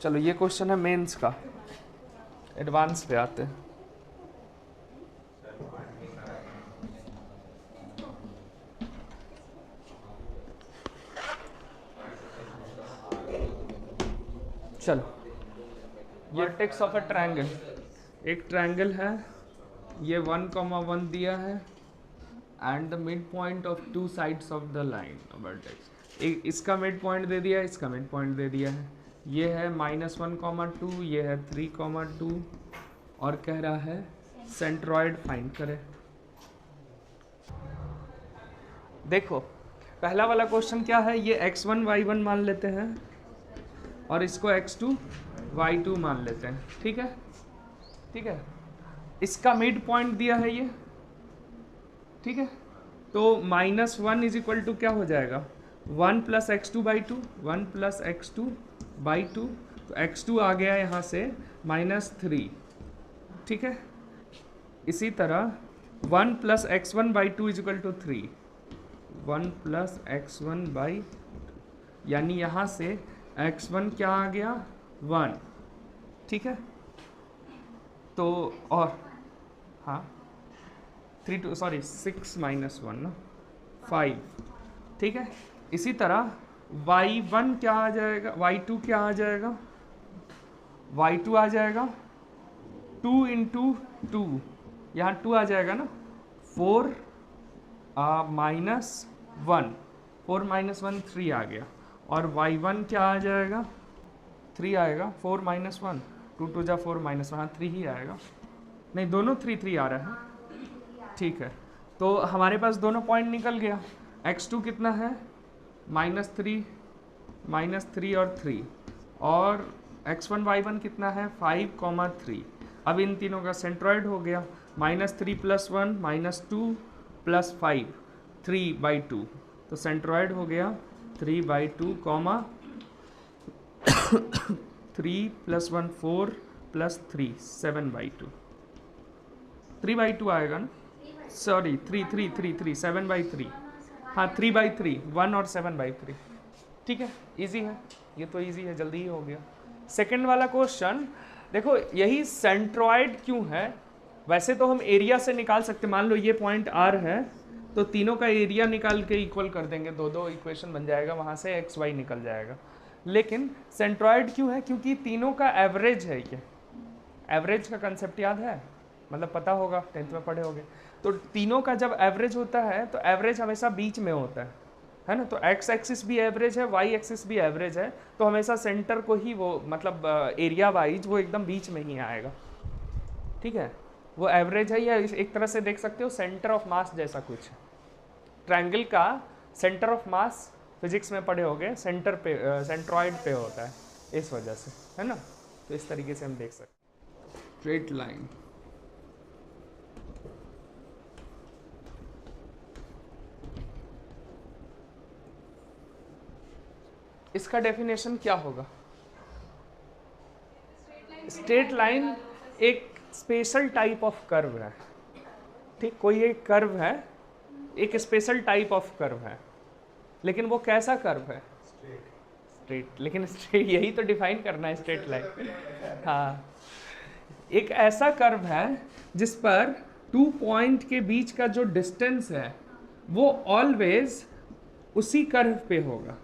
चलो ये क्वेश्चन है मेंस का, एडवांस पे आते हैं। चलो, वर्टेक्स ऑफ अ ट्रायंगल, एक ट्रायंगल है, ये 1,1 दिया है and the mid point of two sides of the line vertex. एक इसका मिड पॉइंट दे दिया है, इसका मिड पॉइंट दे दिया है। ये है -1,2, ये है 3,2 और कह रहा है सेंट्रॉइड फाइंड करें। देखो पहला वाला क्वेश्चन क्या है, ये x1 y1 मान लेते हैं और इसको x2 y2 मान लेते हैं। ठीक है, ठीक है। इसका मिड पॉइंट दिया है ये, ठीक है। तो -1 इज इक्वल टू क्या हो जाएगा, 1 + x2/2, 1 + x2/2। तो x2 आ गया यहाँ से -3, ठीक है। इसी तरह 1 + x1/2 is equal to 3, 1 + x1/, यानी यहाँ से x1 क्या आ गया 1, ठीक है। तो और हाँ 6 - 1 ना 5, ठीक है। इसी तरह y1 क्या आ जाएगा, y2 क्या आ जाएगा, y2 आ जाएगा 2 × 2, यहाँ 2 आ जाएगा ना, 4 - 1, 4 - 1 3 आ गया। और y1 क्या आ जाएगा 3 आएगा, 4 - 1 2 × 2 = 4 - 1, हाँ 3 ही आएगा, नहीं दोनों 3 आ रहा है, ठीक है। तो हमारे पास दोनों पॉइंट निकल गया। x2 कितना है -3 और 3, और x1 y1 कितना है 5, 3। अब इन तीनों का सेंट्रॉइड हो गया, -3 + 1 -2 + 5 3/2। तो सेंट्रॉइड हो गया 3/2, 3 + 1 4 + 3 7/2, 3/2 आएगा ना, सॉरी 3 7/3, हाँ 3/3, 1 और 7/3, ठीक है। इजी है, ये तो इजी है, जल्दी ही हो गया। सेकंड वाला क्वेश्चन देखो, यही सेंट्रॉइड क्यों है, वैसे तो हम एरिया से निकाल सकते, मान लो ये पॉइंट R है तो तीनों का एरिया निकाल के इक्वल कर देंगे, दो इक्वेशन बन जाएगा, वहाँ से x y निकल जाएगा। लेकिन सेंट्रॉइड क्यों है, क्योंकि तीनों का एवरेज है। ये एवरेज का कंसेप्ट याद है, मतलब पता होगा, 10th में पढ़े होगे। तो तीनों का जब एवरेज होता है तो एवरेज हमेशा बीच में होता है ना। तो x एक्सिस भी एवरेज है, y एक्सिस भी एवरेज है, तो हमेशा सेंटर को ही वो मतलब एरिया वाइज वो एकदम बीच में ही आएगा, ठीक है। वो एवरेज है, या एक तरह से देख सकते हो सेंटर ऑफ मास जैसा कुछ। ट्रायंगल का सेंटर ऑफ मास फिजिक्स में पढ़े होगे, सेंटर पे सेंट्रॉइड पे होता है, इस वजह से, है ना। तो इस तरीके से हम देख सकते हैं। स्ट्रेट लाइन, इसका डेफिनेशन क्या होगा, स्ट्रेट लाइन एक स्पेशल टाइप ऑफ कर्व है, ठीक। कोई एक कर्व है, एक स्पेशल टाइप ऑफ कर्व है, लेकिन वो कैसा कर्व है, स्ट्रेट। लेकिन स्ट्रेट यही तो डिफाइन करना है स्ट्रेट लाइन, हाँ। एक ऐसा कर्व है जिस पर 2 पॉइंट के बीच का जो डिस्टेंस है वो ऑलवेज उसी कर्व पे होगा।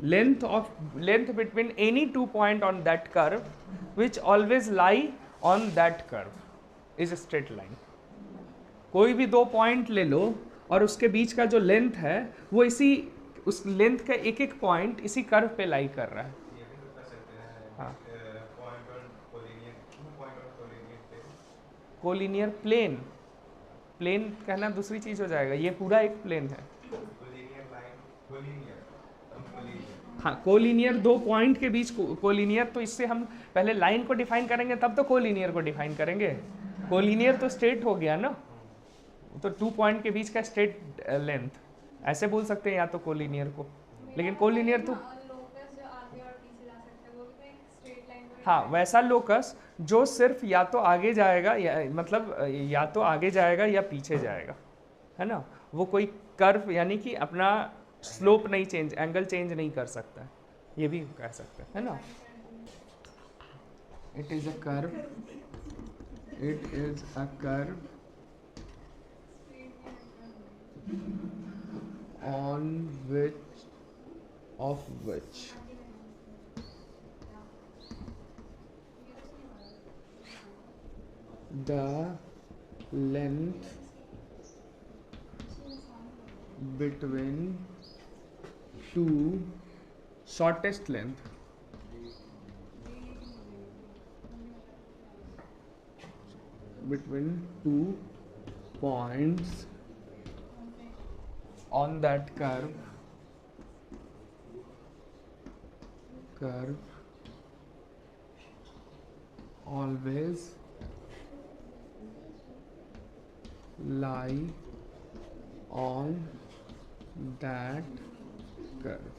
length between any 2 point on that curve which always lie on that curve is a straight line। कोई भी 2 पॉइंट ले लो और उसके बीच का जो लेंथ है वो इसी उस लेंथ का एक एक पॉइंट इसी कर्व पे लाई कर रहा है। हाँ, कोलिनियर प्लेन, प्लेन कहना दूसरी चीज हो जाएगा, ये पूरा एक प्लेन है। हाँ, कोलिनियर 2 पॉइंट के बीच कोलिनियर, तो इससे हम पहले लाइन को डिफाइन करेंगे तब तो कोलिनियर को डिफाइन करेंगे। कोलिनियर तो स्ट्रेट हो गया ना, तो 2 पॉइंट के बीच का स्ट्रेट लेंथ ऐसे बोल सकते हैं या तो कोलिनियर को, लेकिन कोलिनियर तो हाँ वैसा लोकस जो सिर्फ या तो आगे जाएगा या मतलब या तो आगे जाएगा या पीछे जाएगा, है ना। वो कोई कर्व यानी कि अपना स्लोप नहीं चेंज, एंगल चेंज नहीं कर सकता है, ये भी कह सकते हैं, है ना। It is a curve, it is a curve on which of which the length between two shortest length between 2 points on that curve always lie on that curve।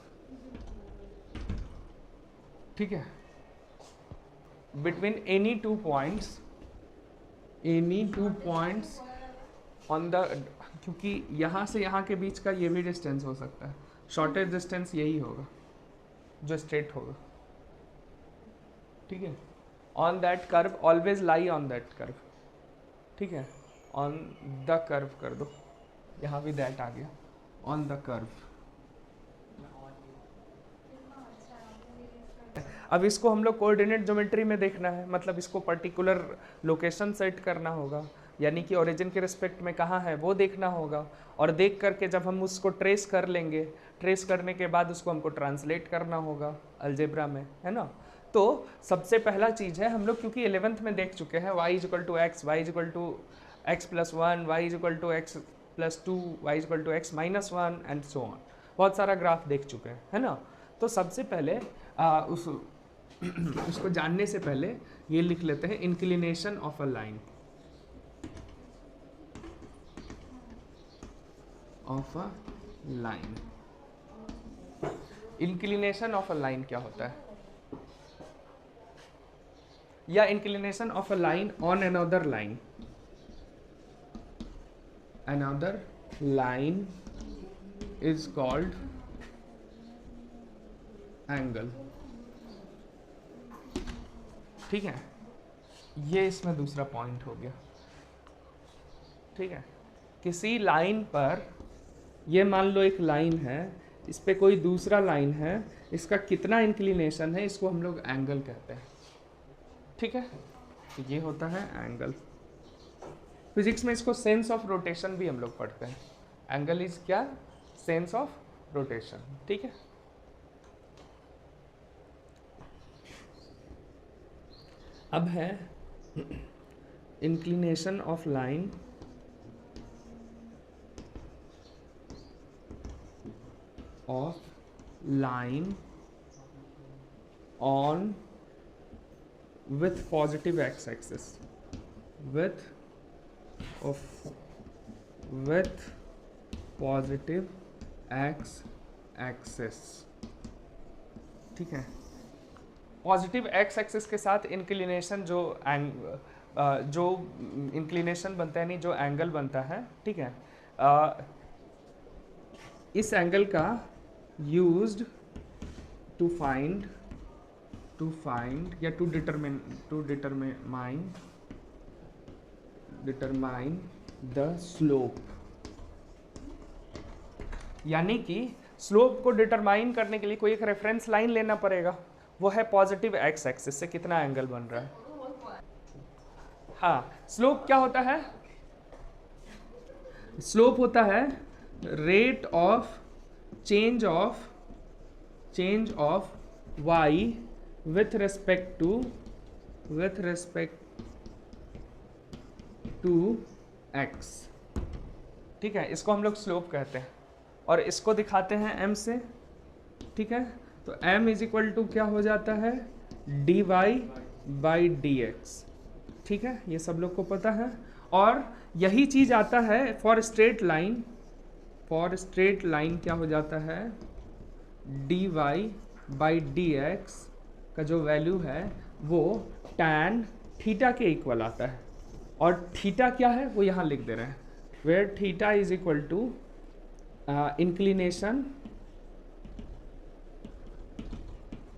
ठीक है, between any two points on the, क्योंकि यहाँ से यहाँ के बीच का ये भी डिस्टेंस हो सकता है, शॉर्टेस्ट डिस्टेंस यही होगा जो स्ट्रेट होगा। ठीक है, on that curve always lie on that curve. ठीक है, ऑन द कर्व कर दो, यहाँ भी दैट आ गया, ऑन द कर्व। अब इसको हम लोग कोऑर्डिनेट ज्योमेट्री में देखना है, मतलब इसको पर्टिकुलर लोकेशन सेट करना होगा, यानी कि ओरिजिन के रिस्पेक्ट में कहाँ है वो देखना होगा, और देख करके जब हम उसको ट्रेस कर लेंगे, ट्रेस करने के बाद उसको हमको ट्रांसलेट करना होगा अलजेब्रा में, है ना। तो सबसे पहला चीज़ है, हम लोग क्योंकि 11th में देख चुके हैं y equal to X, Y equal to X plus one, Y equal to X plus two, Y equal to X minus one and so on, बहुत सारा ग्राफ देख चुके हैं, है ना। तो सबसे पहले उसको जानने से पहले ये लिख लेते हैं, inclination of a line, of a line. Inclination of a line क्या होता है, या inclination of a line on another line, another line is called angle. ठीक है, ये इसमें दूसरा पॉइंट हो गया। ठीक है, किसी लाइन पर, ये मान लो एक लाइन है, इस पे कोई दूसरा लाइन है, इसका कितना इंक्लिनेशन है, इसको हम लोग एंगल कहते हैं। ठीक है, तो ये होता है एंगल। फिजिक्स में इसको सेंस ऑफ रोटेशन भी हम लोग पढ़ते हैं। एंगल इज क्या, सेंस ऑफ रोटेशन। ठीक है, अब है inclination of line on with positive x-axis, with positive x-axis। ठीक है, पॉजिटिव एक्स एक्सिस के साथ इंक्लिनेशन जो इंक्लिनेशन बनता है, नहीं जो एंगल बनता है। ठीक है, इस एंगल का यूज्ड टू फाइंड या टू डिटरमाइन द स्लोप, यानी कि स्लोप को डिटरमाइन करने के लिए कोई एक रेफरेंस लाइन लेना पड़ेगा, वो है पॉजिटिव एक्स एक्सिस से कितना एंगल बन रहा है। हाँ, स्लोप क्या होता है, स्लोप होता है rate of change of y with respect to x। ठीक है, इसको हम लोग स्लोप कहते हैं, और इसको दिखाते हैं m से। ठीक है, तो m इज इक्वल टू क्या हो जाता है, dy बाई dx। ठीक है, ये सब लोग को पता है, और यही चीज आता है फॉर स्ट्रेट लाइन क्या हो जाता है, dy बाई dx का जो वैल्यू है वो tan थीटा के इक्वल आता है, और थीटा क्या है वो यहाँ लिख दे रहे हैं, where theta is equal to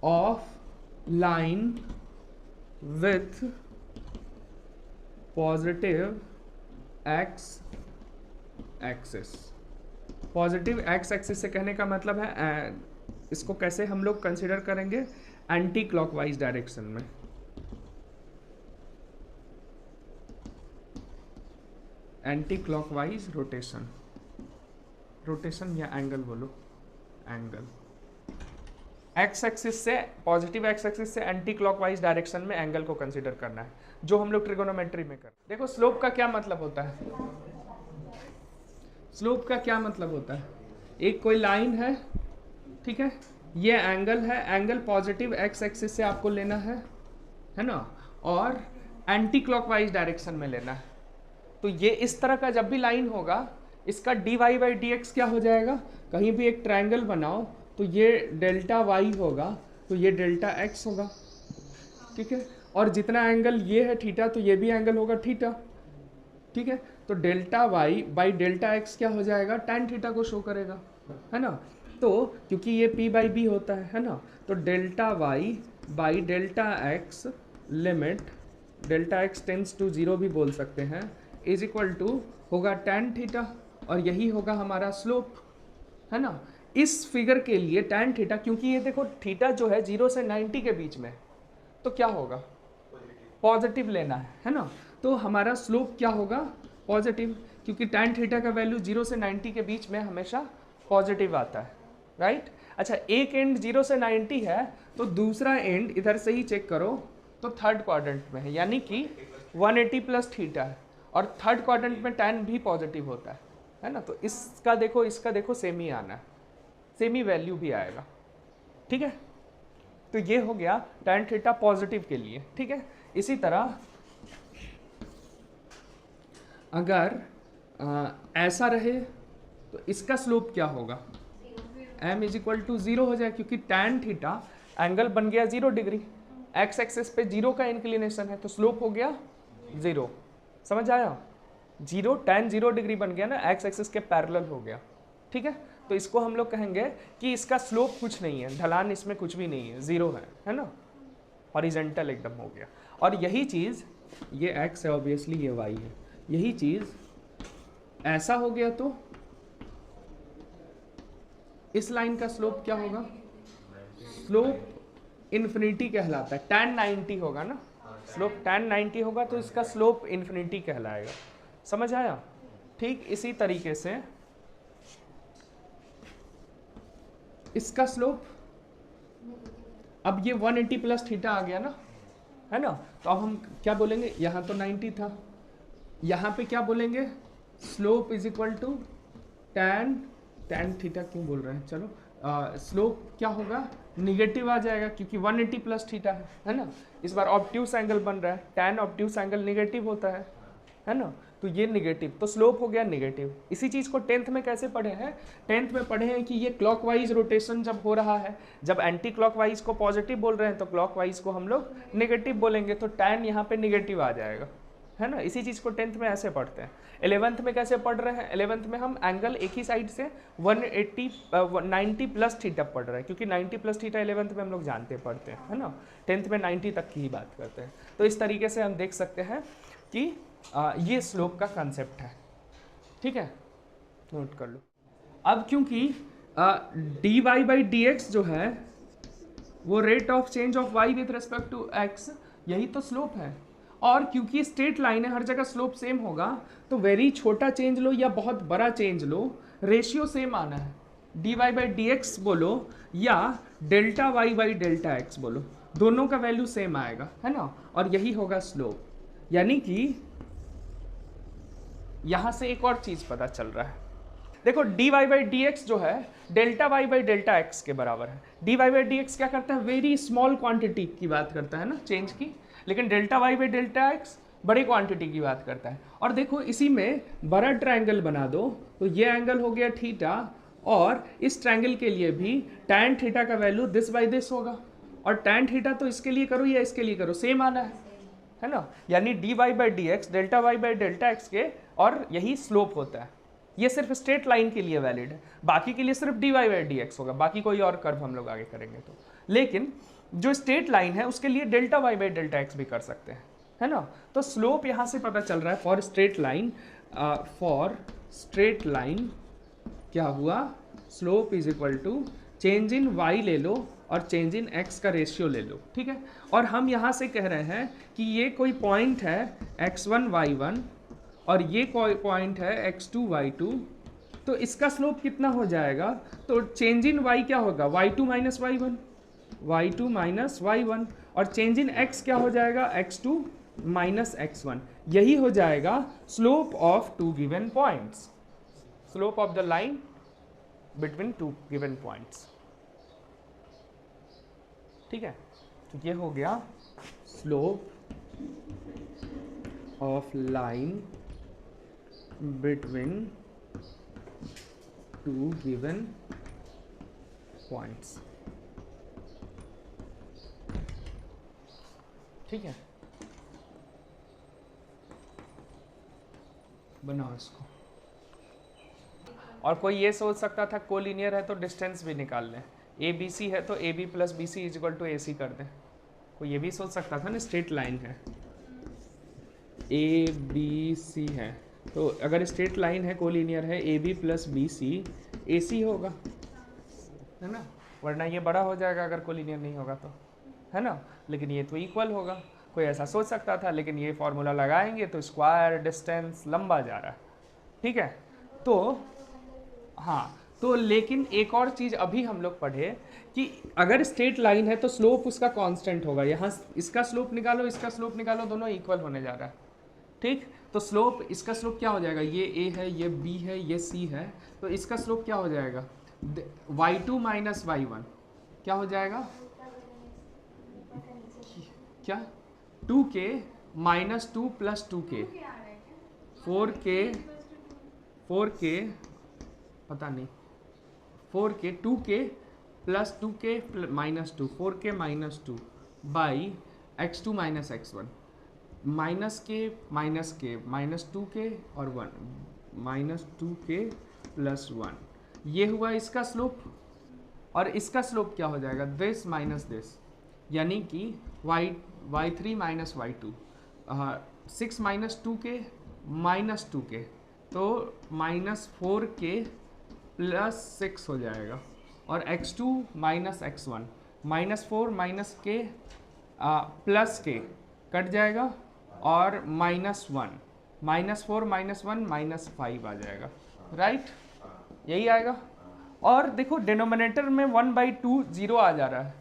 of line with positive X axis. Positive X axis से कहने का मतलब है इसको कैसे हम लोग कंसिडर करेंगे, एंटी क्लॉकवाइज डायरेक्शन में। एंटी क्लॉकवाइज रोटेशन, रोटेशन या एंगल बोलो, एंगल एक्स एक्सिस से, पॉजिटिव एक्स एक्सिस से एंटी क्लॉकवाइज डायरेक्शन में एंगल को कंसिडर करना है, जो हम लोग ट्रिगोनोमेट्री में कर। देखो स्लोप का क्या मतलब होता है, स्लोप का क्या मतलब होता है, एक कोई लाइन है, ठीक है, ये एंगल है, एंगल पॉजिटिव एक्स एक्सिस से आपको लेना है ना, और एंटी क्लॉकवाइज डायरेक्शन में लेना है। तो ये इस तरह का जब भी लाइन होगा, इसका D Y by D X क्या हो जाएगा, कहीं भी एक ट्रायंगल बनाओ तो ये डेल्टा वाई होगा, तो ये डेल्टा एक्स होगा, ठीक है, और जितना एंगल ये है थीटा, तो ये भी एंगल होगा थीटा, ठीक है। तो delta Y by delta X क्या हो जाएगा, टैन थीटा को शो करेगा, है ना। तो क्योंकि ये पी बाई बी होता है ना, तो delta Y by delta X limit delta X tends to 0 भी बोल सकते हैं, इज इक्वल टू होगा टैन थीटा, और यही होगा हमारा स्लोप, है ना। इस फिगर के लिए टैन थीटा, क्योंकि ये देखो थीटा जो है 0 से 90 के बीच में, तो क्या होगा, पॉजिटिव लेना है ना। तो हमारा स्लोप क्या होगा, पॉजिटिव, क्योंकि टैन थीटा का वैल्यू 0 से 90 के बीच में हमेशा पॉजिटिव आता है, राइट। अच्छा, एक एंड 0 से 90 है, तो दूसरा एंड इधर से ही चेक करो तो थर्ड क्वाड्रेंट में है, यानी कि 180 प्लस थीटा है, और थर्ड क्वाड्रेंट में टैन भी पॉजिटिव होता है ना। तो इसका देखो सेम ही आना है, सेम ही वैल्यू भी आएगा, ठीक है। तो ये हो गया टैन थीटा पॉजिटिव के लिए, ठीक है। इसी तरह अगर ऐसा रहे तो इसका स्लोप क्या होगा, m इज इक्वल टू 0 हो जाए, क्योंकि टैन थीटा एंगल बन गया 0 डिग्री, एक्स एक्सिस पे 0 का इंक्लिनेशन है, तो स्लोप हो गया 0, समझ आया, 0 टैन 0 डिग्री बन गया ना, एक्स एक्सिस के पैरेलल हो गया, ठीक है। तो इसको हम लोग कहेंगे कि इसका स्लोप कुछ नहीं है, ढलान इसमें कुछ भी नहीं है, 0 है ना, हॉरिजेंटल एकदम हो गया। और यही चीज़, ये x है ऑब्वियसली, ये y है, यही चीज़ ऐसा हो गया तो इस लाइन का स्लोप क्या होगा, स्लोप इन्फिनिटी कहलाता है, tan 90 होगा ना, स्लोप tan 90 होगा, तो इसका स्लोप इन्फिनिटी कहलाएगा, समझ आया। ठीक इसी तरीके से इसका स्लोप, अब ये 180 प्लस थीटा आ गया ना, है ना, तो अब हम क्या बोलेंगे, यहाँ तो 90 था, यहाँ पे क्या बोलेंगे, slope is equal to tan theta क्यों बोल रहे हैं, चलो स्लोप क्या होगा, निगेटिव आ जाएगा, क्योंकि 180 प्लस थीटा है ना। इस बार ऑब्ट्यूस एंगल बन रहा है, टैन ऑब्ट्यूस एंगल निगेटिव होता है ना, तो ये निगेटिव, तो स्लोप हो गया निगेटिव। इसी चीज़ को 10th में कैसे पढ़े हैं, 10th में पढ़े हैं कि ये क्लॉकवाइज रोटेशन जब हो रहा है, जब एंटी क्लॉकवाइज को पॉजिटिव बोल रहे हैं तो क्लॉकवाइज को हम लोग निगेटिव बोलेंगे, तो टैन यहाँ पे निगेटिव आ जाएगा, है ना। इसी चीज़ को 10th में ऐसे पढ़ते हैं। 11th में कैसे पढ़ रहे हैं, 11th में हम एंगल एक ही साइड से 90 प्लस थीटा पढ़ रहे हैं, क्योंकि 90 प्लस थीटा 11th में हम लोग जानते पढ़ते हैं, है ना। 10th में 90 तक की ही बात करते हैं। तो इस तरीके से हम देख सकते हैं कि ये स्लोप का कंसेप्ट है, ठीक है, नोट कर लो। अब क्योंकि D Y by D X जो है वो rate of change of Y with respect to X, यही तो स्लोप है, और क्योंकि स्ट्रेट लाइन है, हर जगह स्लोप सेम होगा, तो वेरी छोटा चेंज लो या बहुत बड़ा चेंज लो, रेशियो सेम आना है, D Y by D X बोलो या delta Y by delta X बोलो, दोनों का वैल्यू सेम आएगा, है ना, और यही होगा स्लोप। यानी कि यहां से एक और चीज पता चल रहा है, देखो D Y by D X जो है delta Y by delta X के बराबर है। D Y by D X क्या करता है, वेरी स्मॉल क्वांटिटी की बात करता है ना, चेंज की, लेकिन delta Y by delta X बड़ी क्वांटिटी की बात करता है। और देखो इसी में बड़ा ट्रायंगल बना दो, तो ये एंगल हो गया थीटा, और इस ट्रायंगल के लिए भी टैन थीटा का वैल्यू दिस बाई दिस होगा, और टैन थीटा तो इसके लिए करो या इसके लिए करो, सेम आना है ना। यानी D Y by D X delta Y by delta X के, और यही स्लोप होता है, ये सिर्फ स्ट्रेट लाइन के लिए वैलिड है, बाकी के लिए सिर्फ dy बाई डी एक्स होगा, बाकी कोई और कर्व हम लोग आगे करेंगे तो। लेकिन जो स्ट्रेट लाइन है उसके लिए delta Y by delta X भी कर सकते हैं, है ना। तो स्लोप यहाँ से पता चल रहा है फॉर स्ट्रेट लाइन क्या हुआ, slope is equal to change in y ले लो और चेंज इन x का रेशियो ले लो, ठीक है। और हम यहाँ से कह रहे हैं कि ये कोई पॉइंट है x1 y1 और ये कोई पॉइंट है x2 y2, तो इसका स्लोप कितना हो जाएगा, तो चेंज इन y क्या होगा, y2 minus y1, y2 minus y1, और चेंज इन x क्या हो जाएगा, x2 माइनस x1। यही हो जाएगा slope of two given points, slope of the line between two given points, ठीक है। तो ये हो गया slope of line between two given points, ठीक है। बनाओ इसको। और कोई ये सोच सकता था कोलिनियर है तो डिस्टेंस भी निकाल लें, ए बी सी है तो A B plus B C is equal to A C कर दें, कोई ये भी सोच सकता था ना। स्ट्रेट लाइन है, ए बी सी है, तो अगर स्ट्रेट लाइन है कोलिनियर है, A B plus B C A C होगा, है ना, वरना ये बड़ा हो जाएगा अगर कोलिनियर नहीं होगा तो, है ना। लेकिन ये तो इक्वल होगा, कोई ऐसा सोच सकता था, लेकिन ये फॉर्मूला लगाएंगे तो स्क्वायर डिस्टेंस लंबा जा रहा है, ठीक है। तो हाँ, तो लेकिन एक और चीज़ अभी हम लोग पढ़े कि अगर स्ट्रेट लाइन है तो स्लोप उसका कांस्टेंट होगा। यहाँ इसका स्लोप निकालो, इसका स्लोप निकालो, दोनों इक्वल होने जा रहा है, ठीक। तो स्लोप, इसका स्लोप क्या हो जाएगा, ये ए है, ये बी है, ये सी है, तो इसका स्लोप क्या हो जाएगा, y2 माइनस y1 क्या हो जाएगा, क्या 2k minus 2 plus 2k, 4k पता नहीं, 4k 2k plus 2k minus 2, 4k minus 2 by x2 minus x1, minus के माइनस 2k और 1 माइनस 2k प्लस 1, ये हुआ इसका स्लोप। और इसका स्लोप क्या हो जाएगा, दिस माइनस दिस, यानी कि y3 minus y2, 6 minus 2k minus 2k, तो माइनस 4k प्लस 6 हो जाएगा, और x2 minus x1, minus 4 minus k plus k cut जाएगा, और माइनस 1, माइनस 4 माइनस 1 माइनस 5 आ जाएगा, राइट, यही आएगा। और देखो डिनोमिनेटर में 1/2 जीरो आ जा रहा है,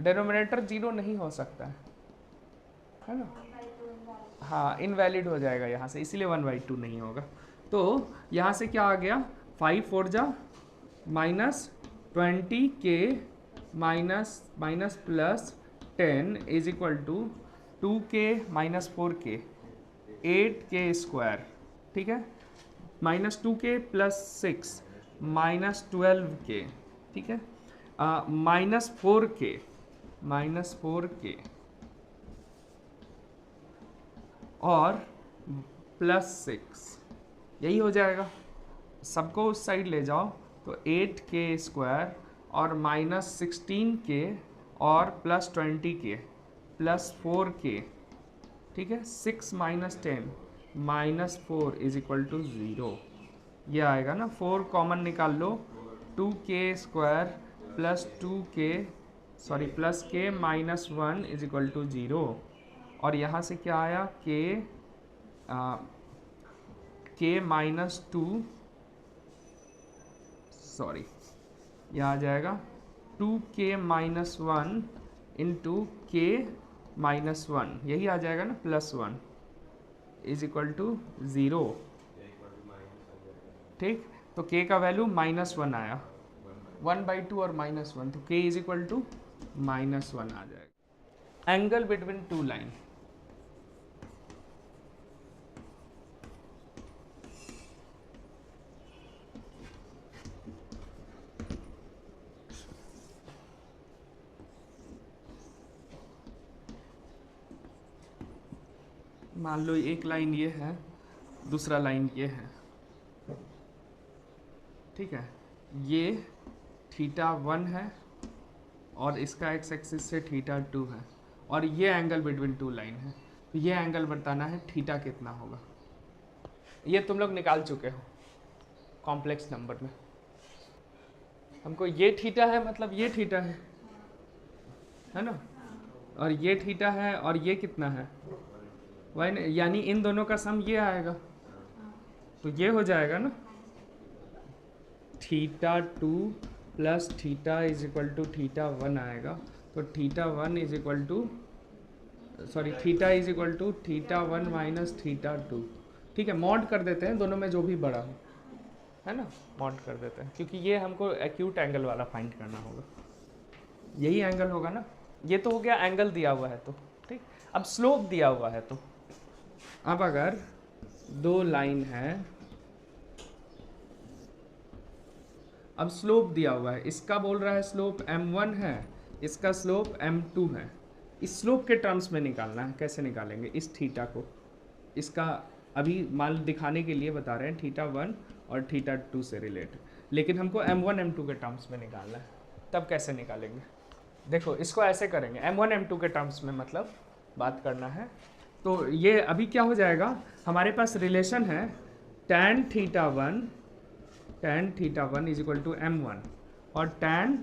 डिनोमिनेटर जीरो नहीं हो सकता है ना, हाँ इनवैलिड हो जाएगा यहाँ से, इसीलिए 1/2 नहीं होगा। तो यहाँ से क्या आ गया, 5 4 जा minus 20k minus plus 10 is equal to 2k minus 4k 8k square, ठीक है, minus 2k plus 6 minus 12k, ठीक है, माइनस 4k और प्लस 6, यही हो जाएगा। सबको उस साइड ले जाओ तो 8k स्क्वायर और माइनस 16k और प्लस 20k प्लस 4k, ठीक है, 6 minus 10 minus 4 is equal to 0, ये आएगा ना। 4 कॉमन निकाल लो, 2k स्क्वायर प्लस 2k प्लस k minus 1 is equal to 0, और यहाँ से क्या आया, k माइनस 2 यह आ जाएगा 2k minus 1 into k minus 1, यही आ जाएगा ना, प्लस 1 इज इक्वल टू 0, ठीक। तो k का वैल्यू माइनस 1 आया, 1/2 और माइनस 1, तो k is equal to minus 1 आ जाएगा। एंगल बिटवीन टू लाइन, मान लो एक लाइन ये है, दूसरा लाइन ये है, ठीक है, ये थीटा 1 है और इसका एक्स एक्सिस से थीटा 2 है और ये एंगल बिटवीन टू लाइन है, तो ये एंगल बताना है थीटा कितना होगा। ये तुम लोग निकाल चुके हो कॉम्प्लेक्स नंबर में। हमको ये थीटा है मतलब ये थीटा है ना, और ये थीटा है और ये कितना है वही, यानी इन दोनों का सम ये आएगा, तो ये हो जाएगा ना theta 2 plus theta is equal to theta 1 आएगा। तो theta 1 is equal to sorry theta is equal to theta 1 minus theta 2। ठीक है, मॉड कर देते हैं दोनों में जो भी बड़ा हो, है ना, मॉड कर देते हैं क्योंकि ये हमको एक्यूट एंगल वाला फाइंड करना होगा। यही एंगल होगा ना, ये तो हो गया एंगल दिया हुआ है तो ठीक। अब स्लोप दिया हुआ है तो अब अगर दो लाइन है, अब स्लोप दिया हुआ है, इसका बोल रहा है स्लोप m1 है, इसका स्लोप m2 है। इस स्लोप के टर्म्स में निकालना है, कैसे निकालेंगे इस थीटा को, इसका अभी मान दिखाने के लिए बता रहे हैं थीटा 1 और थीटा 2 से रिलेटेड, लेकिन हमको m1 m2 के टर्म्स में निकालना है। तब कैसे निकालेंगे, देखो इसको ऐसे करेंगे, m1 m2 के टर्म्स में मतलब बात करना है। तो ये अभी क्या हो जाएगा, हमारे पास रिलेशन है tan theta 1 is equal to m1 और tan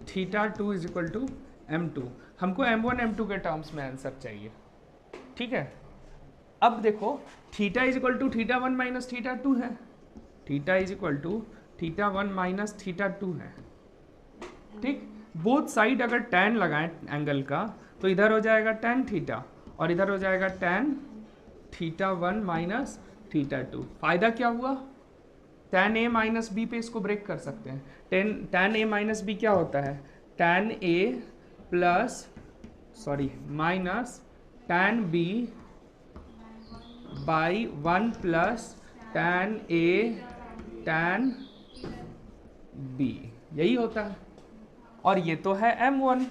theta 2 is equal to m2। हमको m1 m2 के टर्म्स में आंसर चाहिए, ठीक है। अब देखो theta is equal to theta 1 minus theta 2 है, theta is equal to theta 1 minus theta 2 है, ठीक। बोथ साइड अगर tan लगाएं एंगल का तो इधर हो जाएगा tan थीटा और इधर हो जाएगा tan थीटा 1 माइनस थीटा 2। फायदा क्या हुआ, tan a माइनस बी पे इसको ब्रेक कर सकते हैं। tan a माइनस बी क्या होता है, tan a plus minus tan b by 1 plus tan a tan b, यही होता है। और ये तो है m1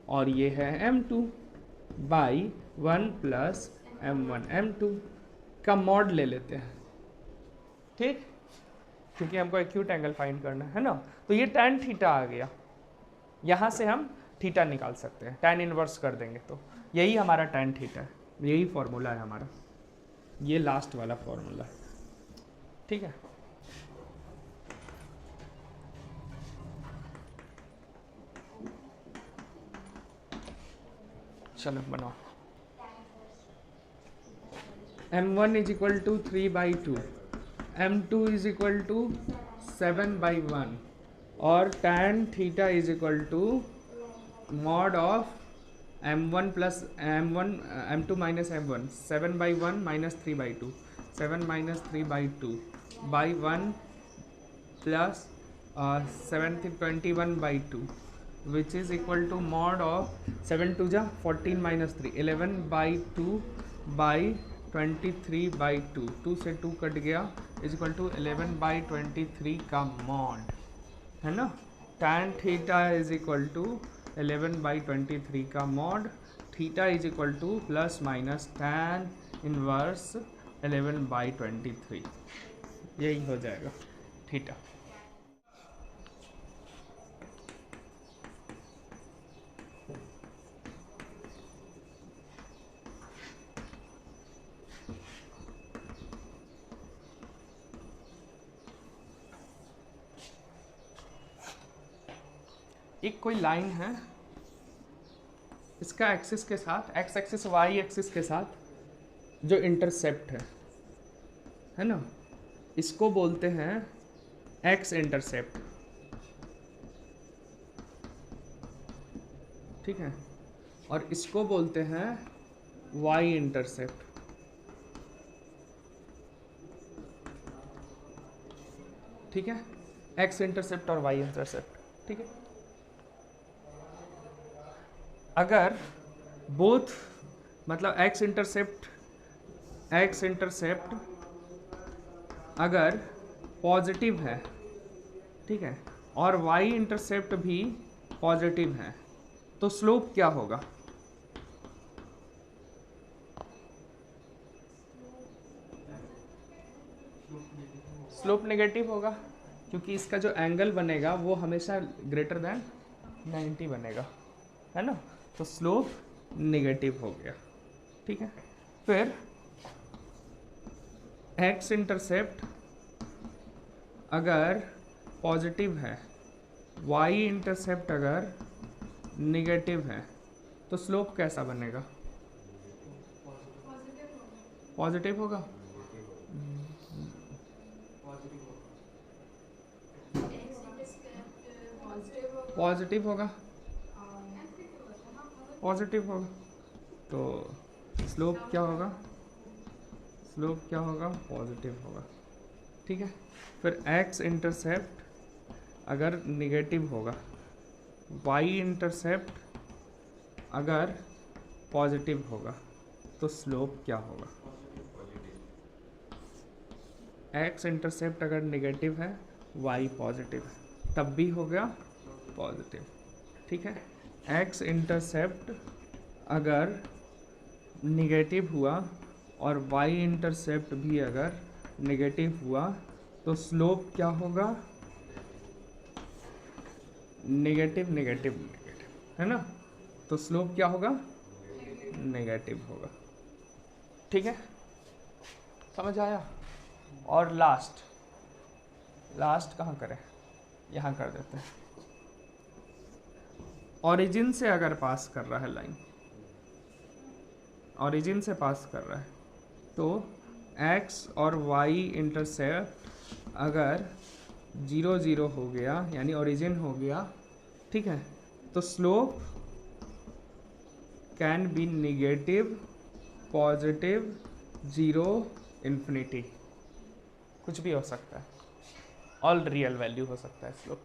और ये है m2 by 1 plus m1 m2 का मॉड ले लेते हैं, ठीक, क्योंकि हमको एक्यूट एंगल फाइंड करना है ना। तो ये tan थीटा आ गया, यहाँ से हम थीटा निकाल सकते हैं, tan इनवर्स कर देंगे तो यही हमारा tan थीटा है, यही फॉर्मूला है हमारा, ये लास्ट वाला फॉर्मूला है, ठीक है। चलो बनाओ, m1 is equal to 3/2, m2 is equal to 7/1 और tan theta is equal to mod of m1 plus m2 minus m1, 7/1 minus 3/2, 7 minus 3/2 by 1 plus 21/2 which is equal to mod of 7 2 जा 14 minus 3 11/2 by 23/2, 2 से 2 cut गया, is equal to 11/23 का mod, है ना। tan theta is equal to 11/23 का mod, theta is equal to plus minus tan inverse 11/23, यही हो जाएगा थीटा। एक कोई लाइन है, इसका एक्सिस के साथ, एक्स एक्सिस वाई एक्सिस के साथ जो इंटरसेप्ट है ना, इसको बोलते हैं एक्स इंटरसेप्ट, ठीक है, और इसको बोलते हैं वाई इंटरसेप्ट, ठीक है, एक्स इंटरसेप्ट और वाई इंटरसेप्ट, ठीक है। अगर बोथ मतलब एक्स इंटरसेप्ट अगर पॉजिटिव है, ठीक है, और वाई इंटरसेप्ट भी पॉजिटिव है, तो स्लोप क्या होगा, स्लोप नेगेटिव होगा, क्योंकि इसका जो एंगल बनेगा वो हमेशा ग्रेटर देन 90 बनेगा, है ना। तो स्लोप नेगेटिव हो गया, ठीक है। फिर एक्स इंटरसेप्ट अगर पॉजिटिव है, वाई इंटरसेप्ट अगर नेगेटिव है, तो स्लोप कैसा बनेगा? पॉजिटिव होगा। पॉजिटिव होगा, पॉजिटिव होगा। तो स्लोप क्या होगा? स्लोप क्या होगा? पॉजिटिव होगा, ठीक है। फिर एक्स इंटरसेप्ट अगर निगेटिव होगा, वाई इंटरसेप्ट अगर पॉजिटिव होगा, तो स्लोप क्या होगा? एक्स इंटरसेप्ट अगर निगेटिव है, वाई पॉजिटिव है, तब भी हो गया पॉजिटिव, ठीक है। एक्स इंटरसेप्ट अगर निगेटिव हुआ और वाई इंटरसेप्ट भी अगर नेगेटिव हुआ, तो स्लोप क्या होगा? नेगेटिव नेगेटिव नेगेटिव, है ना। तो स्लोप क्या होगा? नेगेटिव होगा, ठीक है। समझ आया? और लास्ट कहाँ करें? यहाँ कर देते हैं। ओरिजिन से अगर पास कर रहा है लाइन, ओरिजिन से पास कर रहा है, तो एक्स और वाई इंटरसेप्ट अगर 0 0 हो गया, यानी ओरिजिन हो गया, ठीक है, तो slope can be negative, positive, 0, infinity, कुछ भी हो सकता है। ऑल रियल वैल्यू हो सकता है स्लोप।